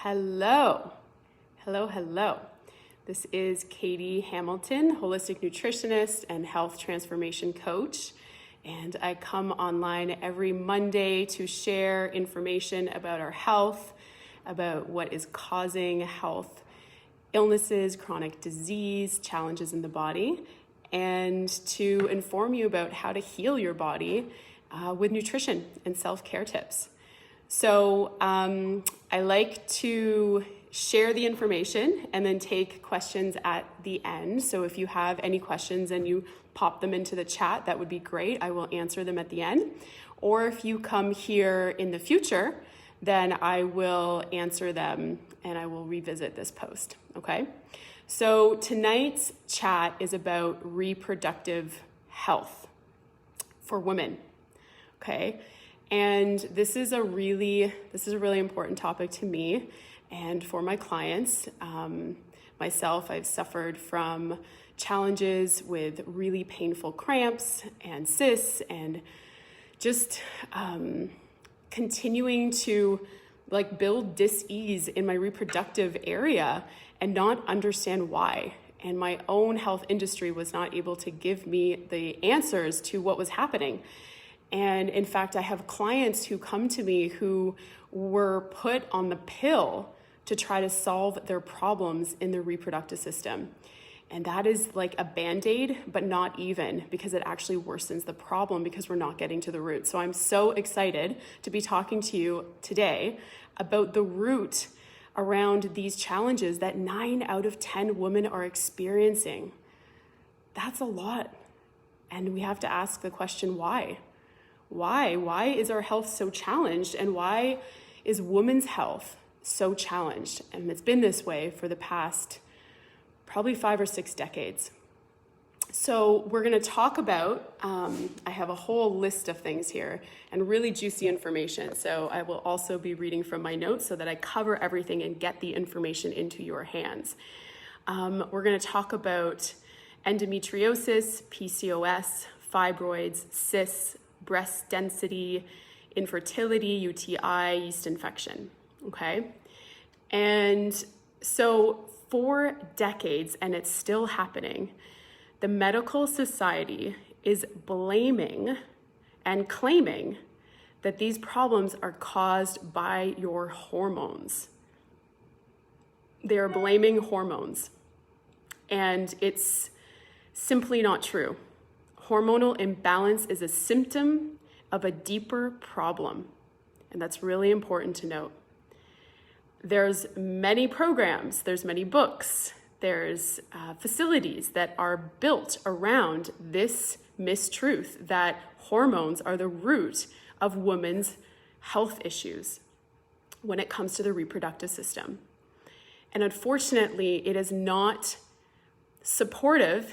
Hello. This is Katie Hamilton, holistic nutritionist and health transformation coach. And I come online every Monday to share information about our health, about what is causing health illnesses, chronic disease, challenges in the body, and to inform you about how to heal your body with nutrition and self-care tips. So I like to share the information and then take questions at the end. So if you have any questions and you pop them into the chat, that would be great. I will answer them at the end. Or if you come here in the future, then I will answer them and I will revisit this post, okay? So tonight's chat is about reproductive health for women, okay? And this is a really important topic to me and for my clients. Myself, I've suffered from challenges with really painful cramps and cysts and just continuing to build dis-ease in my reproductive area and not understand why. And my own health industry was not able to give me the answers to what was happening. And in fact, I have clients who come to me who were put on the pill to try to solve their problems in the reproductive system. And that is like a Band-Aid, but not even, because it actually worsens the problem because we're not getting to the root. So I'm so excited to be talking to you today about the root around these challenges that 9 out of 10 women are experiencing. That's a lot. And we have to ask the question, why? Why is our health so challenged, and why is women's health so challenged? And it's been this way for the past probably 5 or 6 decades. So we're going to talk about, I have a whole list of things here and really juicy information. So I will also be reading from my notes so that I cover everything and get the information into your hands. We're going to talk about endometriosis, PCOS, fibroids, cysts, breast density, infertility, UTI, yeast infection, okay? And so for decades, and it's still happening, the medical society is blaming and claiming that these problems are caused by your hormones. They are blaming hormones, and it's simply not true. Hormonal imbalance is a symptom of a deeper problem, and that's really important to note. There's many programs, there's many books, there's facilities that are built around this mistruth that hormones are the root of women's health issues when it comes to the reproductive system. And unfortunately, it is not supportive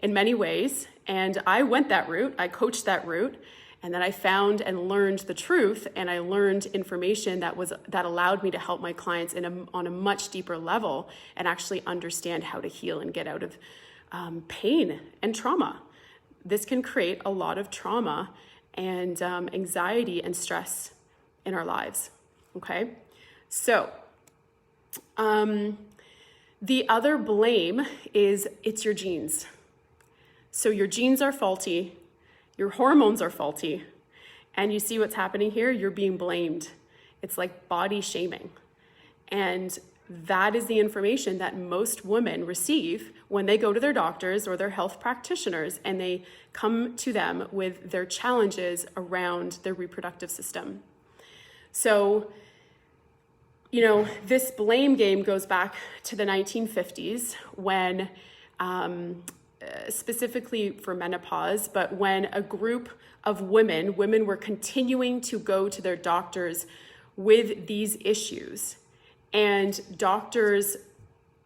in many ways. And I went that route, I coached that route, and then I found and learned the truth, and I learned information that allowed me to help my clients on a much deeper level and actually understand how to heal and get out of pain and trauma. This can create a lot of trauma and anxiety and stress in our lives, okay? So the other blame is it's your genes. So your genes are faulty, your hormones are faulty, and you see what's happening here? You're being blamed. It's like body shaming. And that is the information that most women receive when they go to their doctors or their health practitioners and they come to them with their challenges around their reproductive system. So, this blame game goes back to the 1950s when specifically for menopause, but when a group of women were continuing to go to their doctors with these issues. And doctors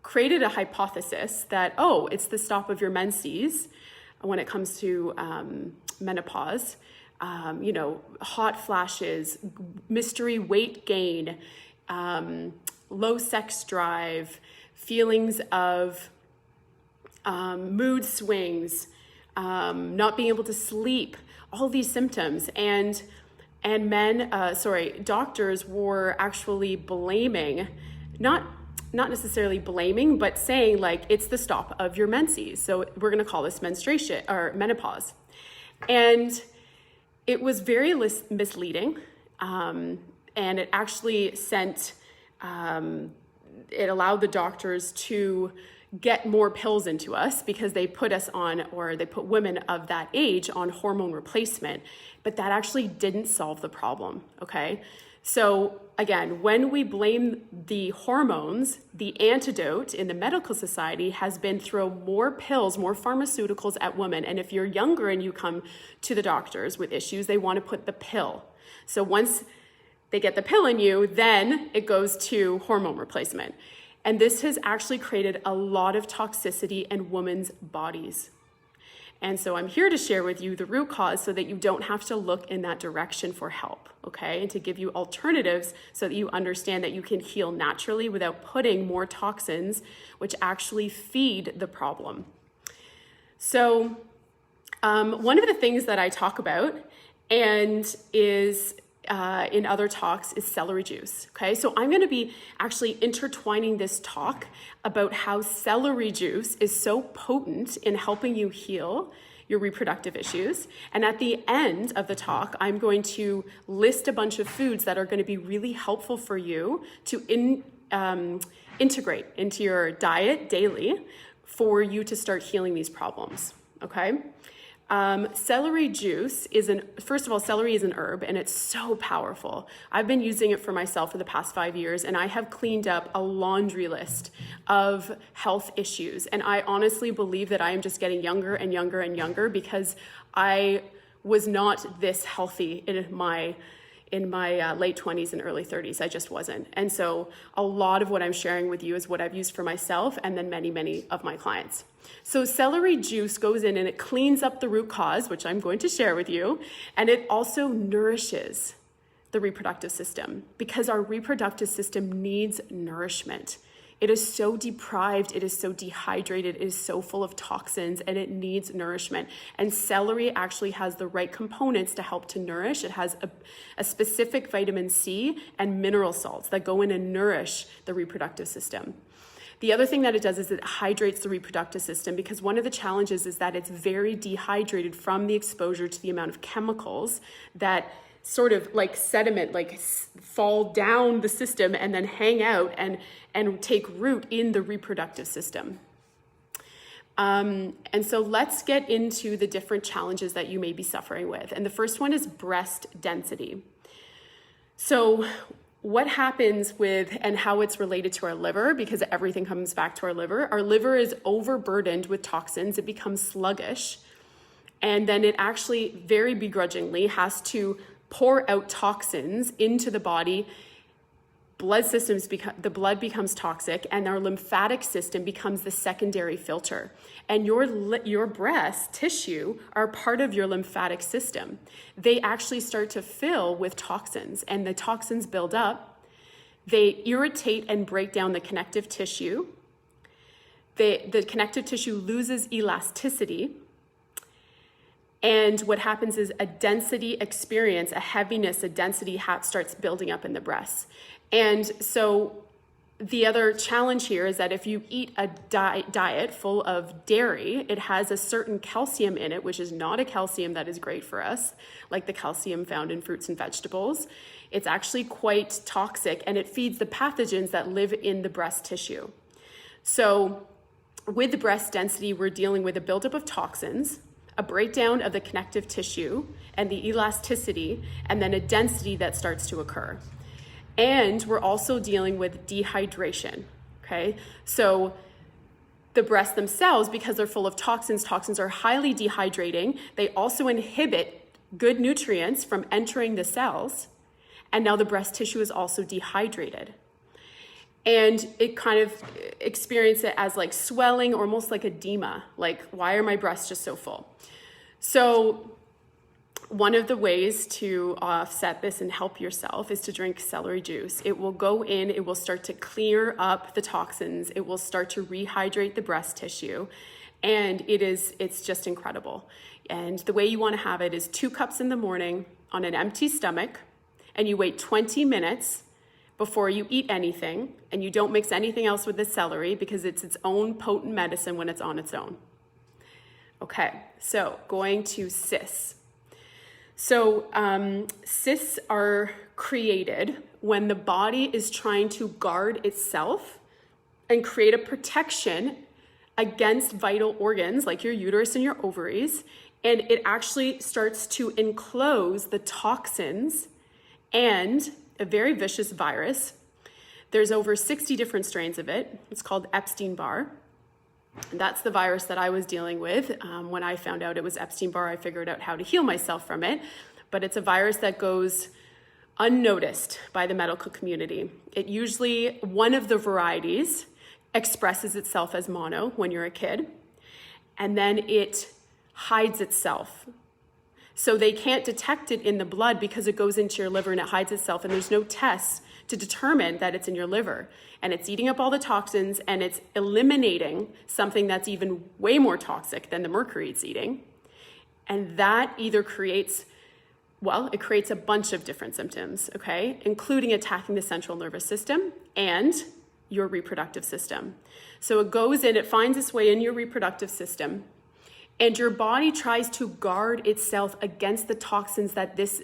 created a hypothesis that, it's the stop of your menses when it comes to menopause. Hot flashes, mystery weight gain, low sex drive, feelings of mood swings, not being able to sleep, all these symptoms. And And doctors were actually blaming, not necessarily blaming, but saying like, it's the stop of your menses. So we're going to call this menstruation or menopause. And it was very misleading. And it actually it allowed the doctors to get more pills into us because they put us on, or they put women of that age on hormone replacement, but that actually didn't solve the problem, okay? So again, when we blame the hormones, the antidote in the medical society has been throw more pills, more pharmaceuticals at women. And if you're younger and you come to the doctors with issues, they want to put the pill. So once they get the pill in you, then it goes to hormone replacement. And this has actually created a lot of toxicity in women's bodies. And so I'm here to share with you the root cause so that you don't have to look in that direction for help, okay? And to give you alternatives so that you understand that you can heal naturally without putting more toxins, which actually feed the problem. So one of the things that I talk about and is in other talks is celery juice, okay? So I'm gonna be actually intertwining this talk about how celery juice is so potent in helping you heal your reproductive issues. And at the end of the talk, I'm going to list a bunch of foods that are gonna be really helpful for you to integrate into your diet daily for you to start healing these problems, okay? Celery juice first of all, celery is an herb and it's so powerful. I've been using it for myself for the past 5 years and I have cleaned up a laundry list of health issues. And I honestly believe that I am just getting younger and younger and younger because I was not this healthy in my late 20s and early 30s. I just wasn't. And so a lot of what I'm sharing with you is what I've used for myself and then many, many of my clients. So celery juice goes in and it cleans up the root cause, which I'm going to share with you. And it also nourishes the reproductive system because our reproductive system needs nourishment. It is so deprived, it is so dehydrated, it is so full of toxins, and it needs nourishment. And celery actually has the right components to help to nourish. It has a specific vitamin C and mineral salts that go in and nourish the reproductive system. The other thing that it does is it hydrates the reproductive system because one of the challenges is that it's very dehydrated from the exposure to the amount of chemicals that sort of like sediment, like fall down the system and then hang out and take root in the reproductive system. And so let's get into the different challenges that you may be suffering with. And the first one is breast density. So what happens with and how it's related to our liver, because everything comes back to our liver. Our liver is overburdened with toxins. It becomes sluggish. And then it actually very begrudgingly has to pour out toxins into the body. The blood becomes toxic and our lymphatic system becomes the secondary filter. And your breast tissue are part of your lymphatic system. They actually start to fill with toxins and the toxins build up. They irritate and break down the connective tissue. The connective tissue loses elasticity. And what happens is a density experience, a heaviness, a density starts building up in the breasts. And so the other challenge here is that if you eat a diet full of dairy, it has a certain calcium in it, which is not a calcium that is great for us, like the calcium found in fruits and vegetables. It's actually quite toxic and it feeds the pathogens that live in the breast tissue. So with the breast density, we're dealing with a buildup of toxins, a breakdown of the connective tissue and the elasticity, and then a density that starts to occur. And we're also dealing with dehydration, okay? So the breasts themselves, because they're full of toxins are highly dehydrating. They also inhibit good nutrients from entering the cells. And now the breast tissue is also dehydrated. And it kind of experience it as like swelling or almost like edema. Like, why are my breasts just so full? So one of the ways to offset this and help yourself is to drink celery juice. It will go in, it will start to clear up the toxins. It will start to rehydrate the breast tissue. And it's just incredible. And the way you want to have it is 2 cups in the morning, on an empty stomach and you wait 20 minutes before you eat anything, and you don't mix anything else with the celery because it's its own potent medicine when it's on its own. Okay, so going to cysts. So cysts are created when the body is trying to guard itself and create a protection against vital organs like your uterus and your ovaries, and it actually starts to enclose the toxins and a very vicious virus. There's over 60 different strains of it. It's called Epstein-Barr. And that's the virus that I was dealing with. When I found out it was Epstein-Barr, I figured out how to heal myself from it. But it's a virus that goes unnoticed by the medical community. It usually, one of the varieties expresses itself as mono when you're a kid, and then it hides itself. So they can't detect it in the blood because it goes into your liver and it hides itself, and there's no tests to determine that it's in your liver. And it's eating up all the toxins, and it's eliminating something that's even way more toxic than the mercury it's eating. And that either creates, well, it creates a bunch of different symptoms, okay, including attacking the central nervous system and your reproductive system. So it goes in, it finds its way in your reproductive system, and your body tries to guard itself against the toxins that this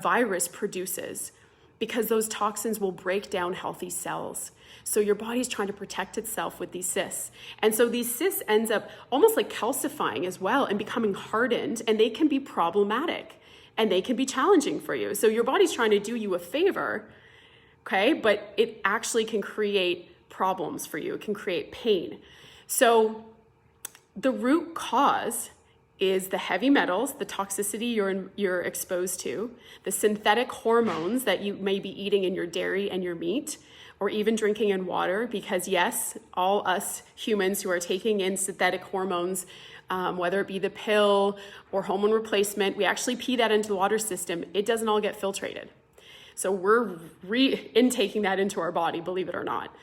virus produces, because those toxins will break down healthy cells. So your body's trying to protect itself with these cysts. And so these cysts ends up almost like calcifying as well and becoming hardened, and they can be problematic and they can be challenging for you. So your body's trying to do you a favor, okay, but it actually can create problems for you. It can create pain. So the root cause is the heavy metals, the toxicity you're exposed to, the synthetic hormones that you may be eating in your dairy and your meat, or even drinking in water, because yes, all us humans who are taking in synthetic hormones, whether it be the pill or hormone replacement, we actually pee that into the water system. It doesn't all get filtrated. So we're re-intaking that into our body, believe it or not.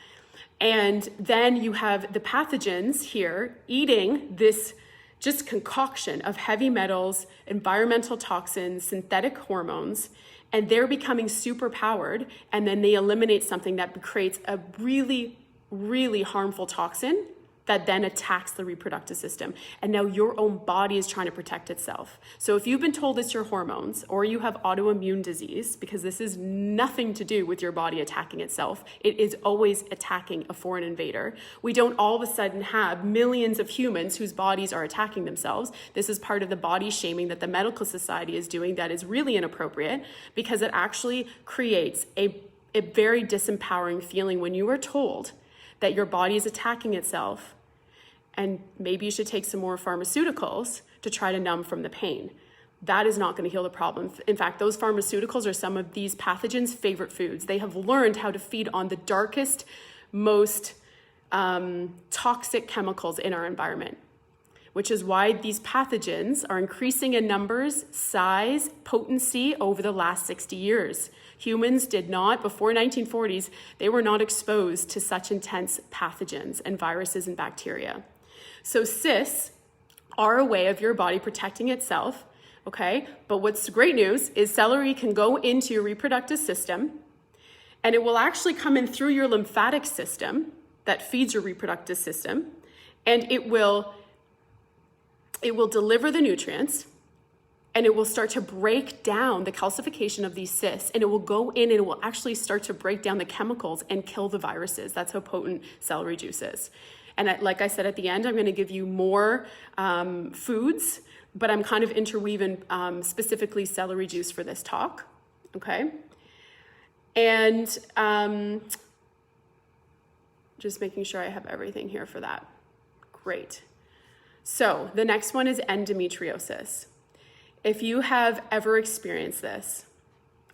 And then you have the pathogens here eating this just concoction of heavy metals, environmental toxins, synthetic hormones, and they're becoming super powered. And then they eliminate something that creates a really, really harmful toxin that then attacks the reproductive system. And now your own body is trying to protect itself. So if you've been told it's your hormones, or you have autoimmune disease, because this is nothing to do with your body attacking itself, it is always attacking a foreign invader. We don't all of a sudden have millions of humans whose bodies are attacking themselves. This is part of the body shaming that the medical society is doing that is really inappropriate, because it actually creates a very disempowering feeling when you are told that your body is attacking itself, and maybe you should take some more pharmaceuticals to try to numb from the pain. That is not going to heal the problem. In fact, those pharmaceuticals are some of these pathogens' favorite foods. They have learned how to feed on the darkest, most toxic chemicals in our environment, which is why these pathogens are increasing in numbers, size, potency over the last 60 years. Humans did not, before 1940s, they were not exposed to such intense pathogens and viruses and bacteria. So cysts are a way of your body protecting itself, okay? But what's great news is celery can go into your reproductive system, and it will actually come in through your lymphatic system that feeds your reproductive system, and it will deliver the nutrients, and it will start to break down the calcification of these cysts, and it will go in and it will actually start to break down the chemicals and kill the viruses. That's how potent celery juice is. And like I said at the end, I'm going to give you more foods, but I'm kind of interweaving specifically celery juice for this talk, okay? And just making sure I have everything here for that. Great. So the next one is endometriosis. If you have ever experienced this,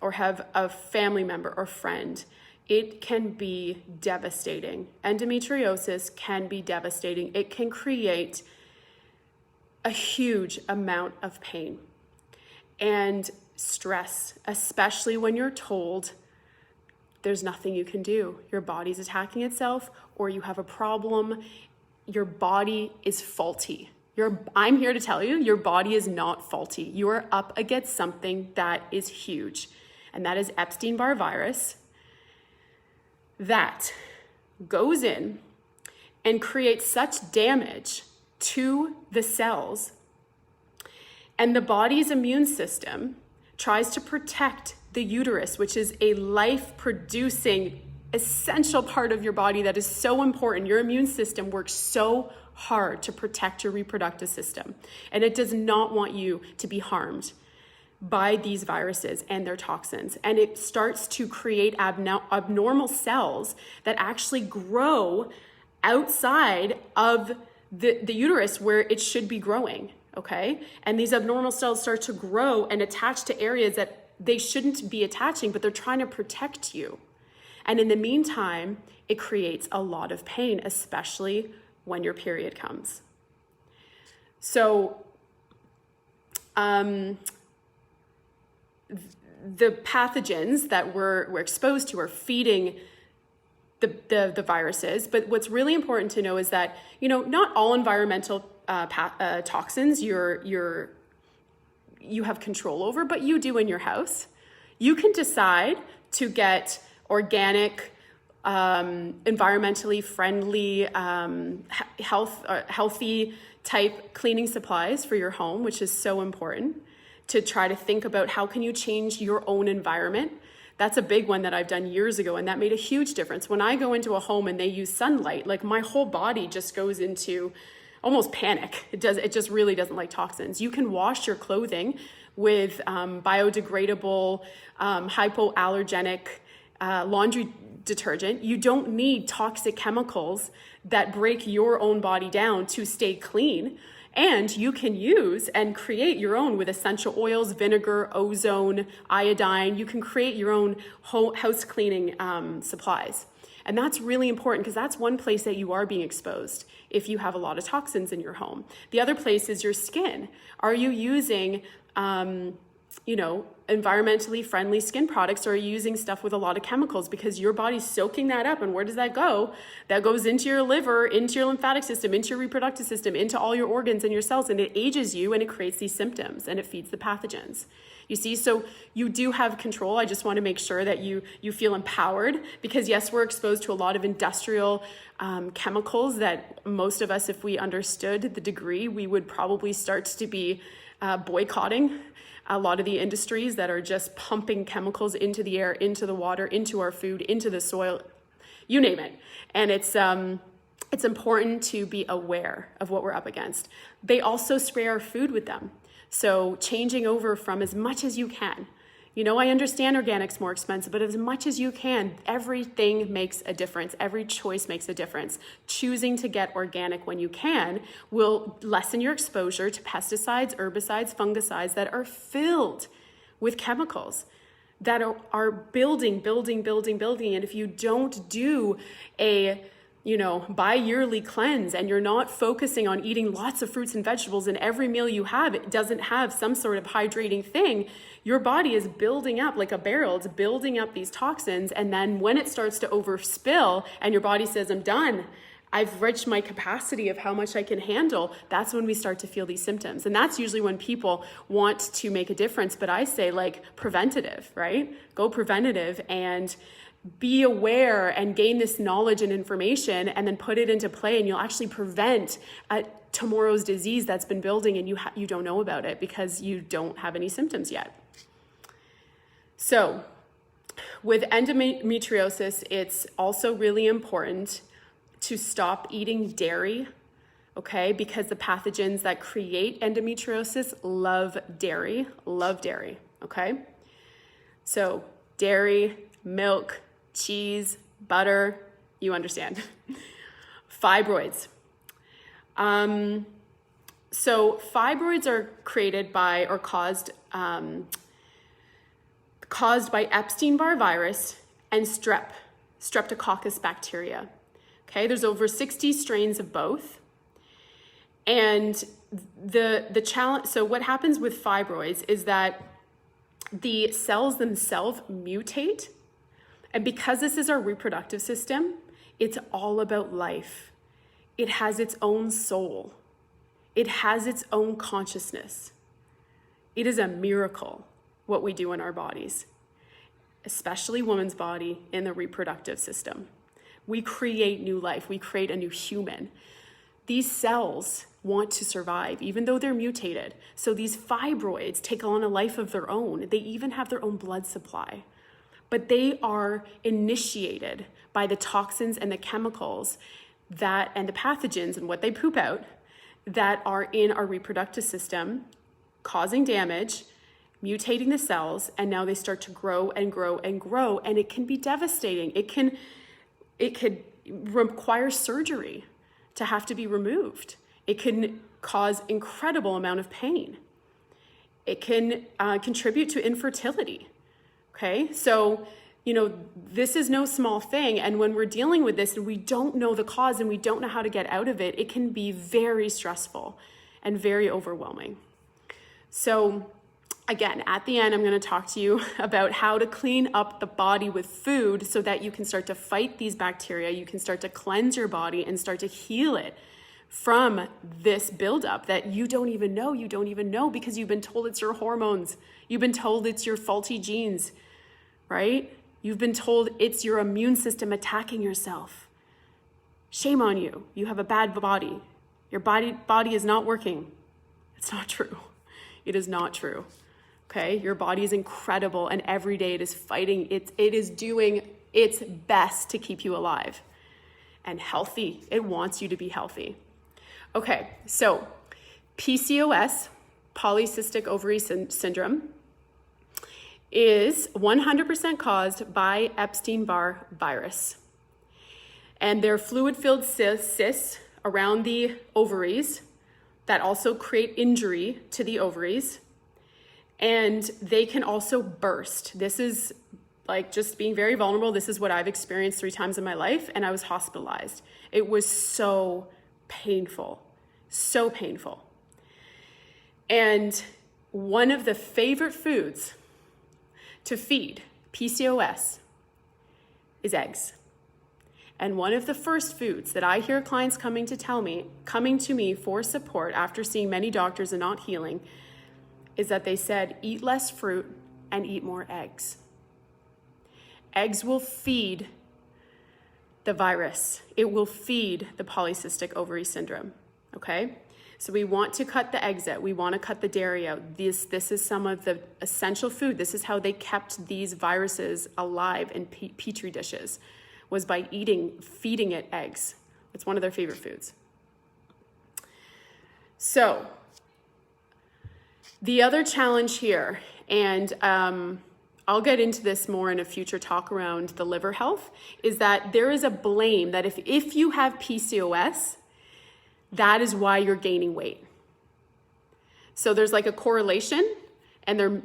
or have a family member or friend, it can be devastating. Endometriosis can be devastating. It can create a huge amount of pain and stress, especially when you're told there's nothing you can do. Your body's attacking itself, or you have a problem. Your body is faulty. I'm here to tell you, your body is not faulty. You are up against something that is huge, and that is Epstein-Barr virus that goes in and creates such damage to the cells, and the body's immune system tries to protect the uterus, which is a life-producing, essential part of your body that is so important. Your immune system works so hard to protect your reproductive system, and it does not want you to be harmed by these viruses and their toxins. And it starts to create abnormal cells that actually grow outside of the uterus where it should be growing, okay? And these abnormal cells start to grow and attach to areas that they shouldn't be attaching, but they're trying to protect you. And in the meantime, it creates a lot of pain, especially when your period comes. So the pathogens that we're exposed to are feeding the viruses. But what's really important to know is that, not all environmental toxins you have control over, but you do in your house. You can decide to get organic, environmentally friendly, healthy type cleaning supplies for your home, which is so important to try to think about how can you change your own environment. That's a big one that I've done years ago, and that made a huge difference. When I go into a home and they use sunlight, like my whole body just goes into almost panic. It just really doesn't like toxins. You can wash your clothing with biodegradable, hypoallergenic laundry detergent. You don't need toxic chemicals that break your own body down to stay clean. And you can use and create your own with essential oils, vinegar, ozone, iodine. You can create your own house cleaning supplies. And that's really important because that's one place that you are being exposed if you have a lot of toxins in your home. The other place is your skin. Are you using environmentally friendly skin products, or are you using stuff with a lot of chemicals? Because your body's soaking that up, and where does that go? That goes into your liver, into your lymphatic system, into your reproductive system, into all your organs and your cells, and it ages you and it creates these symptoms and it feeds the pathogens. You see, so you do have control. I just want to make sure that you feel empowered, because yes, we're exposed to a lot of industrial chemicals that most of us, if we understood the degree, we would probably start to be boycotting a lot of the industries that are just pumping chemicals into the air, into the water, into our food, into the soil, you name it. And it's important to be aware of what we're up against. They also spray our food with them. So changing over from as much as you can. I understand organic's more expensive, but as much as you can, everything makes a difference. Every choice makes a difference. Choosing to get organic when you can will lessen your exposure to pesticides, herbicides, fungicides that are filled with chemicals that are building. And if you don't do a bi-yearly cleanse, and you're not focusing on eating lots of fruits and vegetables, and every meal you have, it doesn't have some sort of hydrating thing, your body is building up like a barrel. It's building up these toxins. And then when it starts to overspill and your body says, I'm done, I've reached my capacity of how much I can handle, that's when we start to feel these symptoms. And that's usually when people want to make a difference. But I say preventative, right? Go preventative and be aware and gain this knowledge and information, and then put it into play, and you'll actually prevent tomorrow's disease that's been building, and you don't know about it because you don't have any symptoms yet. So with endometriosis, it's also really important to stop eating dairy, okay? Because the pathogens that create endometriosis love dairy, okay? So dairy, milk, cheese, butter, you understand. Fibroids. So fibroids are created by or caused by Epstein-Barr virus and streptococcus bacteria. Okay, there's over 60 strains of both. And the challenge, so what happens with fibroids is that the cells themselves mutate. And because this is our reproductive system, it's all about life. It has its own soul. It has its own consciousness. It is a miracle what we do in our bodies, especially woman's body in the reproductive system. We create new life. We create a new human. These cells want to survive, even though they're mutated. So these fibroids take on a life of their own. They even have their own blood supply. But they are initiated by the toxins and the chemicals and the pathogens and what they poop out that are in our reproductive system, causing damage, mutating the cells, and now they start to grow and grow and grow, and it can be devastating. It could require surgery to have to be removed. It can cause incredible amount of pain. It can contribute to infertility. Okay, so this is no small thing, and when we're dealing with this and we don't know the cause and we don't know how to get out of it, it can be very stressful and very overwhelming. So again, at the end, I'm going to talk to you about how to clean up the body with food so that you can start to fight these bacteria, you can start to cleanse your body and start to heal it from this buildup that you don't even know because you've been told it's your hormones, you've been told it's your faulty genes, right? You've been told it's your immune system attacking yourself. Shame on you. You have a bad body. Your body is not working. It's not true. It is not true. Okay? Your body is incredible, and every day it is fighting. It is doing its best to keep you alive and healthy. It wants you to be healthy. Okay, so PCOS, polycystic ovary syndrome, is 100% caused by Epstein-Barr virus. And they're fluid-filled cysts around the ovaries that also create injury to the ovaries. And they can also burst. This is like just being very vulnerable. This is what I've experienced 3 times in my life, and I was hospitalized. It was so painful, so painful. And one of the favorite foods to feed PCOS is eggs. And one of the first foods that I hear clients coming to me for support after seeing many doctors and not healing is that they said, eat less fruit and eat more eggs. Eggs will feed the virus. It will feed the polycystic ovary syndrome, okay? So we want to cut the eggs out. We want to cut the dairy out. This is some of the essential food. This is how they kept these viruses alive in petri dishes, was by feeding it eggs. It's one of their favorite foods. So the other challenge here, and I'll get into this more in a future talk around the liver health, is that there is a blame that if you have PCOS, that is why you're gaining weight. So there's like a correlation, and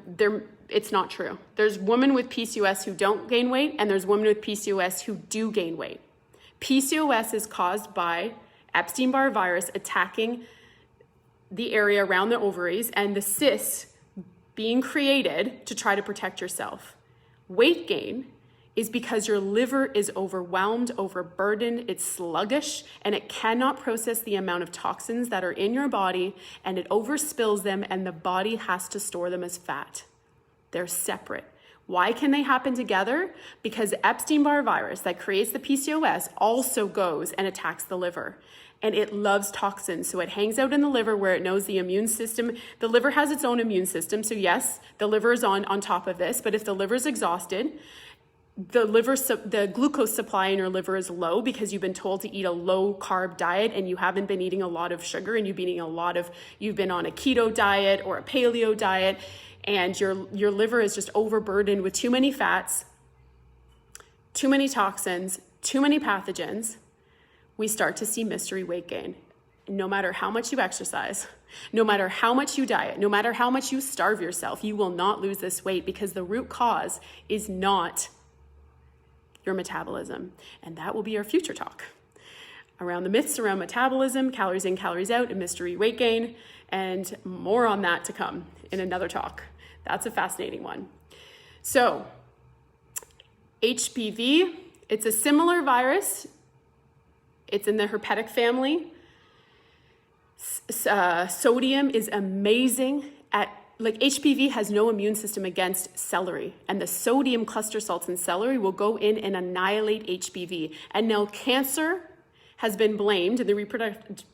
it's not true. There's women with PCOS who don't gain weight, and there's women with PCOS who do gain weight. PCOS is caused by Epstein-Barr virus attacking the area around the ovaries and the cysts being created to try to protect yourself. Weight gain is because your liver is overwhelmed, overburdened, it's sluggish, and it cannot process the amount of toxins that are in your body, and it overspills them, and the body has to store them as fat. They're separate. Why can they happen together? Because the Epstein-Barr virus that creates the PCOS also goes and attacks the liver. And it loves toxins, so it hangs out in the liver where it knows the immune system. The liver has its own immune system, so yes, the liver is on top of this, but if the liver is exhausted, the glucose supply in your liver is low because you've been told to eat a low carb diet and you haven't been eating a lot of sugar, and you've been on a keto diet or a paleo diet, and your liver is just overburdened with too many fats, too many toxins, too many pathogens. We start to see mystery weight gain. No matter how much you exercise, no matter how much you diet, no matter how much you starve yourself, you will not lose this weight because the root cause is not your metabolism. And that will be our future talk around the myths around metabolism, calories in, calories out, and mystery weight gain, and more on that to come in another talk. That's a fascinating one. So HPV, it's a similar virus. It's in the herpetic family. Sodium is amazing at, like HPV has no immune system against celery, and the sodium cluster salts in celery will go in and annihilate HPV. And now cancer has been blamed in the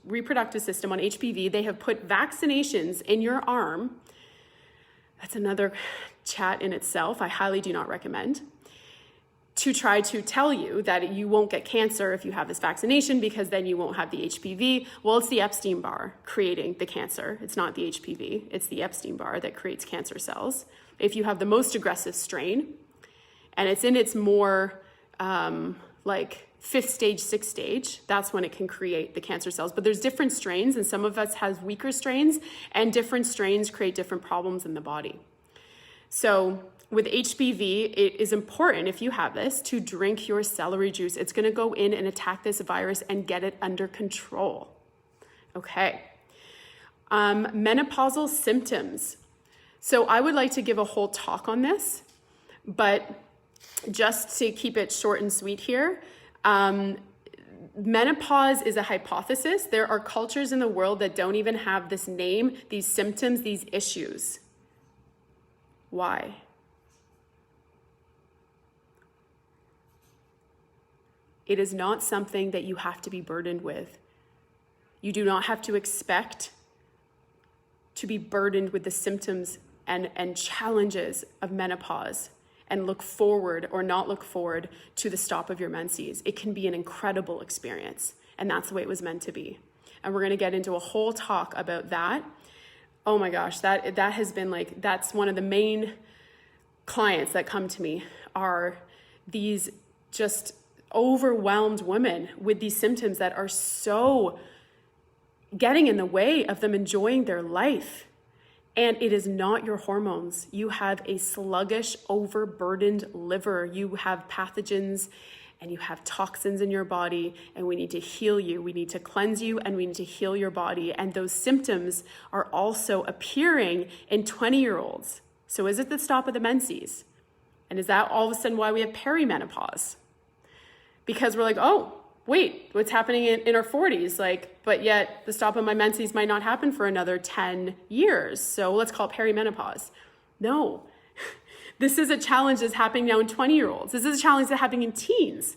reproductive system on HPV. They have put vaccinations in your arm. That's another chat in itself. I highly do not recommend, to try to tell you that you won't get cancer if you have this vaccination because then you won't have the HPV. Well, it's the Epstein-Barr creating the cancer. It's not the HPV. It's the Epstein-Barr that creates cancer cells. If you have the most aggressive strain, and it's in its more like 5th stage, 6th stage, that's when it can create the cancer cells. But there's different strains, and some of us have weaker strains, and different strains create different problems in the body. So with HPV, it is important, if you have this, to drink your celery juice. It's going to go in and attack this virus and get it under control. Okay. Menopausal symptoms. So I would like to give a whole talk on this, but just to keep it short and sweet here, menopause is a hypothesis. There are cultures in the world that don't even have this name, these symptoms, these issues. Why? It is not something that you have to be burdened with. You do not have to expect to be burdened with the symptoms and challenges of menopause and look forward or not look forward to the stop of your menses. It can be an incredible experience, and that's the way it was meant to be. And we're gonna get into a whole talk about that. Oh my gosh, that has been like, that's one of the main clients that come to me are these just overwhelmed women with these symptoms that are so getting in the way of them enjoying their life. And it is not your hormones. You have a sluggish, overburdened liver. You have pathogens and you have toxins in your body, and we need to heal you. We need to cleanse you, and we need to heal your body. And those symptoms are also appearing in 20-year-olds. So is it the stop of the menses? And is that all of a sudden why we have perimenopause? Because we're like, oh, wait, what's happening in our 40s? Like, but yet the stop of my menses might not happen for another 10 years. So let's call it perimenopause. No, this is a challenge that's happening now in 20-year-olds. This is a challenge that's happening in teens,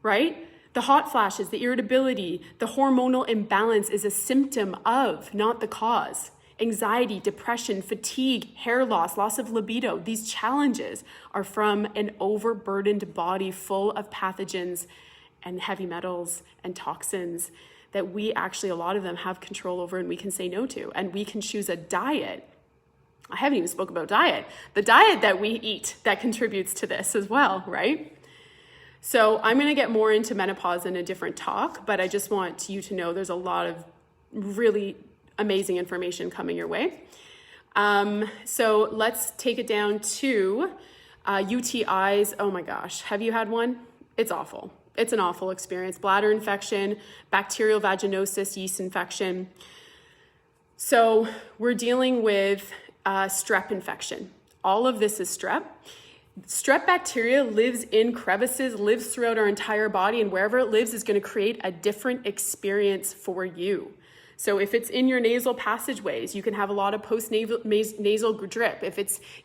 right? The hot flashes, the irritability, the hormonal imbalance is a symptom of, not the cause. Anxiety, depression, fatigue, hair loss, loss of libido. These challenges are from an overburdened body full of pathogens and heavy metals and toxins that we actually, a lot of them have control over and we can say no to. And we can choose a diet. I haven't even spoke about diet. The diet that we eat that contributes to this as well, right? So I'm going to get more into menopause in a different talk, but I just want you to know there's a lot of really amazing information coming your way. So let's take it down to UTIs. Oh my gosh, have you had one? It's awful. It's an awful experience. Bladder infection, bacterial vaginosis, yeast infection. So we're dealing with strep infection. All of this is strep. Strep bacteria lives in crevices, lives throughout our entire body, and wherever it lives is going to create a different experience for you. So if it's in your nasal passageways, you can have a lot of nasal drip.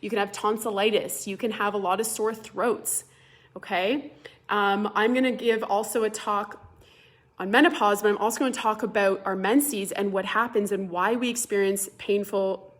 You can have tonsillitis. You can have a lot of sore throats. Okay. I'm going to give also a talk on menopause, but I'm also going to talk about our menses and what happens and why we experience painful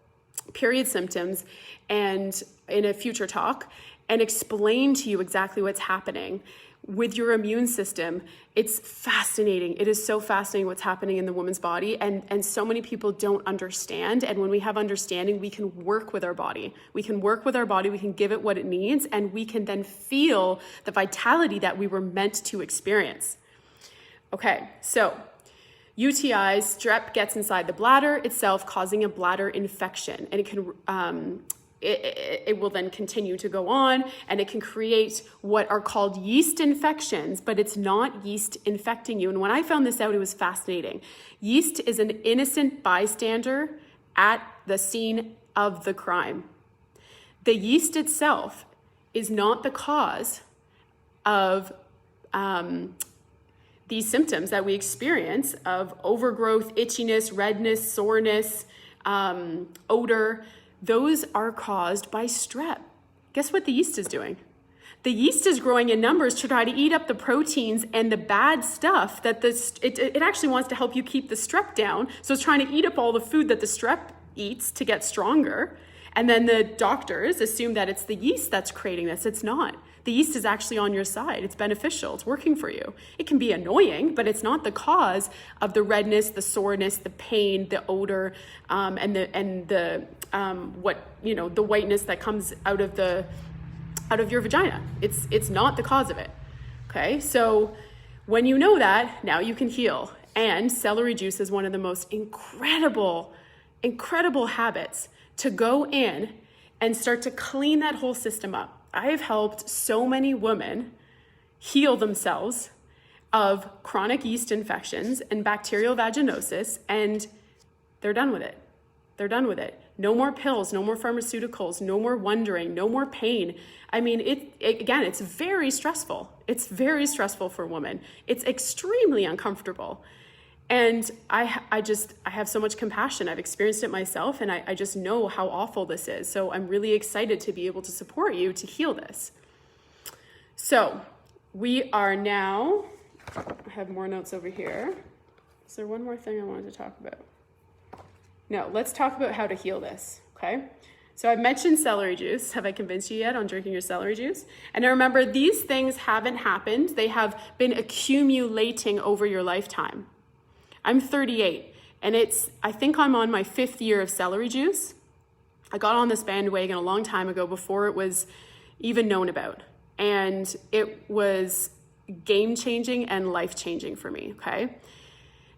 period symptoms, and in a future talk, and explain to you exactly what's happening with your immune system. It's fascinating. It is so fascinating what's happening in the woman's body, and so many people don't understand. And when we have understanding, we can work with our body. We can work with our body, we can give it what it needs, and we can then feel the vitality that we were meant to experience. Okay, so UTIs, strep gets inside the bladder itself, causing a bladder infection, and it can it will then continue to go on, and it can create what are called yeast infections, but it's not yeast infecting you. And when I found this out, it was fascinating. Yeast is an innocent bystander at the scene of the crime. The yeast itself is not the cause of the these symptoms that we experience of overgrowth, itchiness, redness, soreness, odor, those are caused by strep. Guess what the yeast is doing? The yeast is growing in numbers to try to eat up the proteins and the bad stuff that it actually wants to help you keep the strep down. So it's trying to eat up all the food that the strep eats to get stronger. And then the doctors assume that it's the yeast that's creating this. It's not. The yeast is actually on your side. It's beneficial. It's working for you. It can be annoying, but it's not the cause of the redness, the soreness, the pain, the odor, and the whiteness that comes out of your vagina. It's not the cause of it. Okay, so when you know that, now you can heal. And celery juice is one of the most incredible habits to go in and start to clean that whole system up. I've helped so many women heal themselves of chronic yeast infections and bacterial vaginosis, and they're done with it. They're done with it. No more pills, no more pharmaceuticals, no more wondering, no more pain. I mean, again, it's very stressful. It's very stressful for women. It's extremely uncomfortable. And I have so much compassion. I've experienced it myself, and I just know how awful this is. So I'm really excited to be able to support you to heal this. So we are now, I have more notes over here. Is there one more thing I wanted to talk about? No, let's talk about how to heal this, okay? So I've mentioned celery juice. Have I convinced you yet on drinking your celery juice? And now remember, these things haven't happened. They have been accumulating over your lifetime. I'm 38, and I think I'm on my 5th year of celery juice. I got on this bandwagon a long time ago before it was even known about. And it was game-changing and life-changing for me, okay?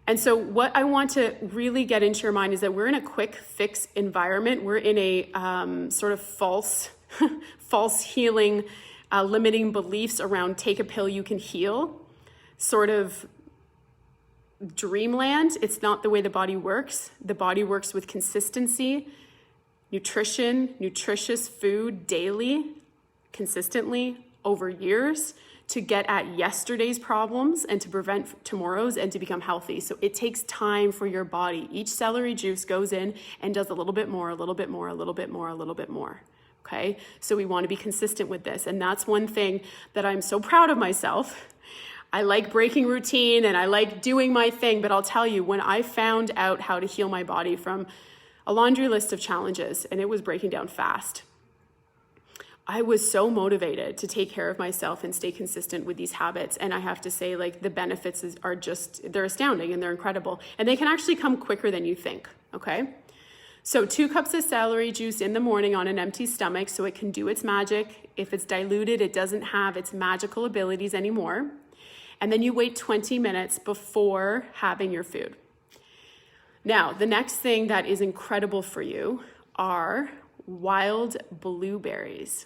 And so what I want to really get into your mind is that we're in a quick fix environment. We're in a sort of false healing, limiting beliefs around take a pill, you can heal, sort of dreamland. It's not the way the body works. The body works with consistency, nutrition, nutritious food daily, consistently over years to get at yesterday's problems and to prevent tomorrow's and to become healthy. So it takes time for your body. Each celery juice goes in and does a little bit more, a little bit more, a little bit more, a little bit more. Okay? So we want to be consistent with this. And that's one thing that I'm so proud of myself. I like breaking routine and I like doing my thing, but I'll tell you, when I found out how to heal my body from a laundry list of challenges, and it was breaking down fast, I was so motivated to take care of myself and stay consistent with these habits. And I have to say, like, the benefits are just, they're astounding and they're incredible. And they can actually come quicker than you think, okay? So 2 cups of celery juice in the morning on an empty stomach so it can do its magic. If it's diluted, it doesn't have its magical abilities anymore. And then you wait 20 minutes before having your food. Now, the next thing that is incredible for you are wild blueberries.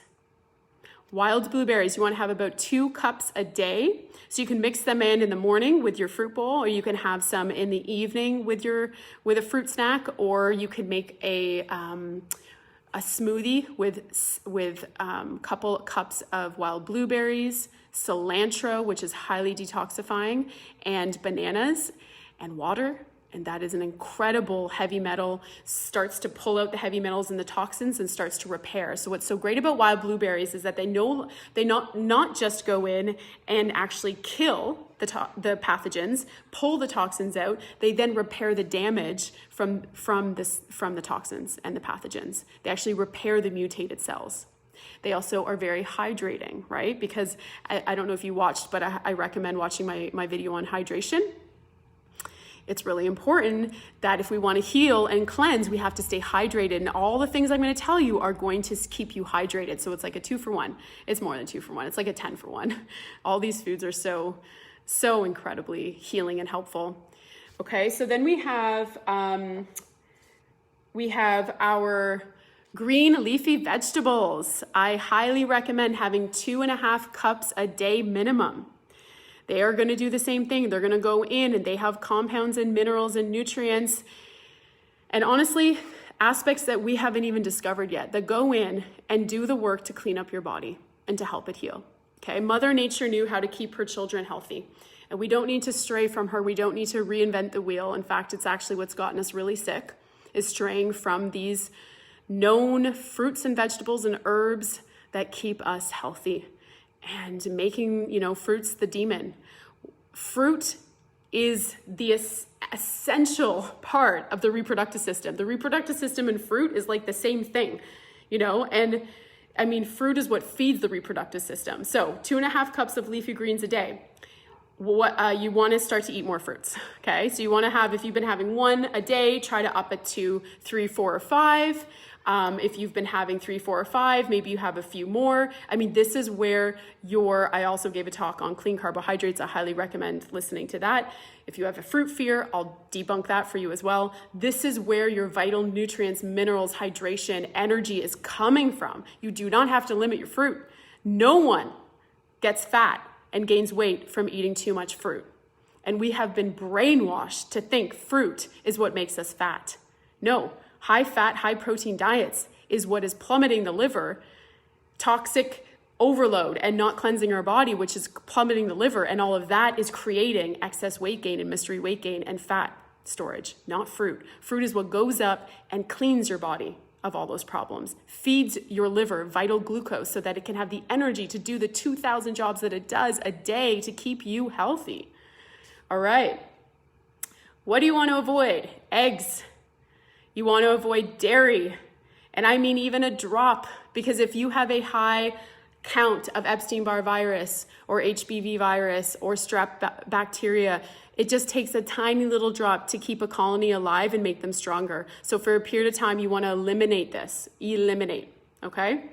Wild blueberries, you want to have about 2 cups a day. So you can mix them in the morning with your fruit bowl, or you can have some in the evening with a fruit snack, or you could make a smoothie with couple cups of wild blueberries, cilantro, which is highly detoxifying, and bananas and water. And that is an incredible heavy metal, starts to pull out the heavy metals and the toxins and starts to repair. So what's so great about wild blueberries is that they not just go in and actually kill the pathogens, pull the toxins out, they then repair the damage from the toxins and the pathogens. They actually repair the mutated cells. They also are very hydrating, right? Because I don't know if you watched, but I recommend watching my video on hydration. It's really important that if we want to heal and cleanse, we have to stay hydrated. And all the things I'm going to tell you are going to keep you hydrated. So it's like a 2-for-1. It's more than 2-for-1. It's like a 10-for-1. All these foods are so incredibly healing and helpful. Okay, so then we have our green leafy vegetables. I highly recommend having 2.5 cups a day minimum. They are going to do the same thing. They're going to go in and they have compounds and minerals and nutrients. And honestly, aspects that we haven't even discovered yet that go in and do the work to clean up your body and to help it heal. Okay, Mother Nature knew how to keep her children healthy. And we don't need to stray from her. We don't need to reinvent the wheel. In fact, it's actually what's gotten us really sick, is straying from these known fruits and vegetables and herbs that keep us healthy and making, fruits the demon. Fruit is the essential part of the reproductive system. The reproductive system and fruit is like the same thing, and I mean, fruit is what feeds the reproductive system. So 2.5 cups of leafy greens a day. You want to start to eat more fruits, okay? So you want to have, if you've been having 1 a day, try to up it to 3, 4, or 5. If you've been having 3, 4, or 5, maybe you have a few more. I mean, this is where I also gave a talk on clean carbohydrates. I highly recommend listening to that. If you have a fruit fear, I'll debunk that for you as well. This is where your vital nutrients, minerals, hydration, energy is coming from. You do not have to limit your fruit. No one gets fat and gains weight from eating too much fruit. And we have been brainwashed to think fruit is what makes us fat. No. High fat, high protein diets is what is plummeting the liver, toxic overload and not cleansing our body, which is plummeting the liver. And all of that is creating excess weight gain and mystery weight gain and fat storage, not fruit. Fruit is what goes up and cleans your body of all those problems, feeds your liver vital glucose so that it can have the energy to do the 2,000 jobs that it does a day to keep you healthy. All right. What do you want to avoid? Eggs. You want to avoid dairy, and I mean even a drop, because if you have a high count of Epstein-Barr virus or HBV virus or strep bacteria, it just takes a tiny little drop to keep a colony alive and make them stronger. So for a period of time, you want to eliminate this. Eliminate, okay?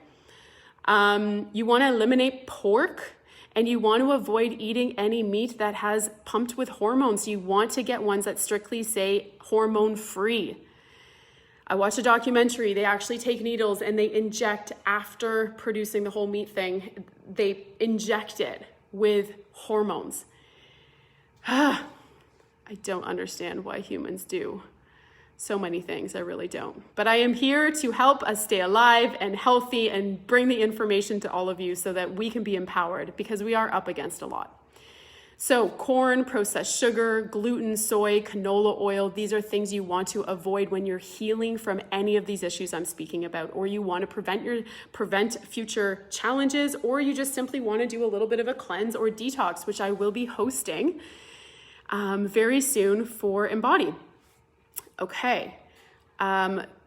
You want to eliminate pork, and you want to avoid eating any meat that has pumped with hormones. You want to get ones that strictly say hormone-free. I watched a documentary. They actually take needles and they inject, after producing the whole meat thing, they inject it with hormones. I don't understand why humans do so many things. I really don't. But I am here to help us stay alive and healthy and bring the information to all of you so that we can be empowered, because we are up against a lot. So corn, processed sugar, gluten, soy, canola oil, these are things you want to avoid when you're healing from any of these issues I'm speaking about, or you want to prevent future challenges, or you just simply want to do a little bit of a cleanse or detox, which I will be hosting very soon for Embody. Okay,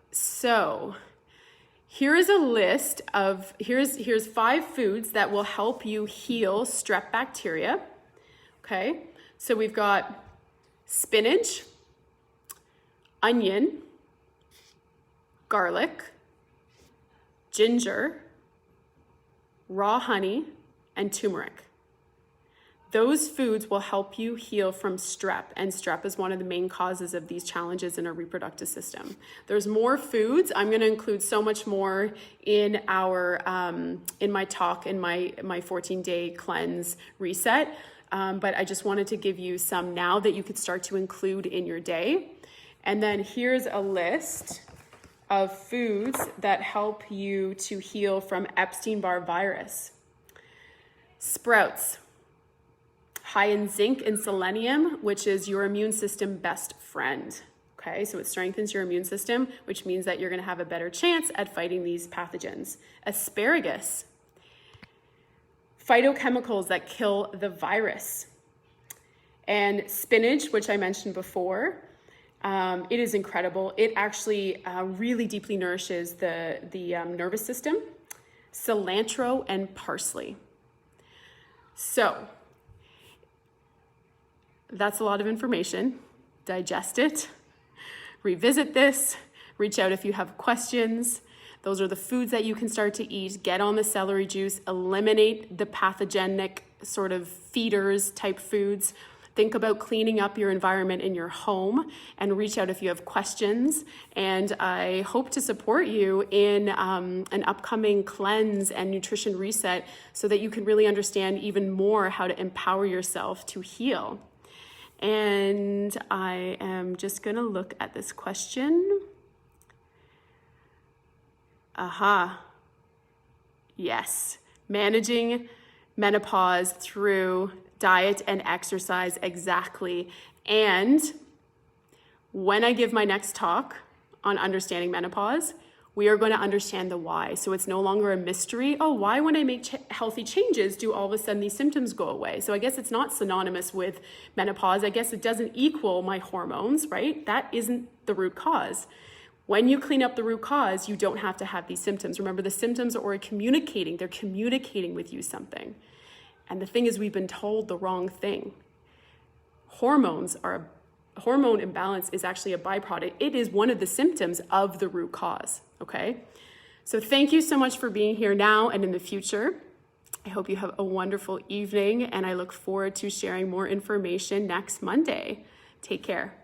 so here is a list of, here's 5 foods that will help you heal strep bacteria. Okay, so we've got spinach, onion, garlic, ginger, raw honey, and turmeric. Those foods will help you heal from strep, and strep is one of the main causes of these challenges in our reproductive system. There's more foods. I'm going to include so much more in our in my talk, in my 14-day cleanse reset. But I just wanted to give you some now that you could start to include in your day. And then here's a list of foods that help you to heal from Epstein-Barr virus. Sprouts, high in zinc and selenium, which is your immune system best friend. Okay, so it strengthens your immune system, which means that you're going to have a better chance at fighting these pathogens. Asparagus, phytochemicals that kill the virus. And spinach, which I mentioned before, it is incredible. It actually really deeply nourishes the nervous system. Cilantro and parsley. So that's a lot of information. Digest it, revisit this, reach out if you have questions. Those are the foods that you can start to eat. Get on the celery juice, eliminate the pathogenic sort of feeders type foods. Think about cleaning up your environment in your home, and reach out if you have questions. And I hope to support you in an upcoming cleanse and nutrition reset so that you can really understand even more how to empower yourself to heal. And I am just going to look at this question. Yes, managing menopause through diet and exercise exactly. And when I give my next talk on understanding menopause, we are going to understand the why. So it's no longer a mystery. Oh, why when I make healthy changes do all of a sudden these symptoms go away? So I guess it's not synonymous with menopause. I guess it doesn't equal my hormones, right? That isn't the root cause. When you clean up the root cause, you don't have to have these symptoms. Remember, the symptoms are communicating. They're communicating with you something. And the thing is, we've been told the wrong thing. Hormone imbalance is actually a byproduct. It is one of the symptoms of the root cause, okay? So thank you so much for being here now and in the future. I hope you have a wonderful evening, and I look forward to sharing more information next Monday. Take care.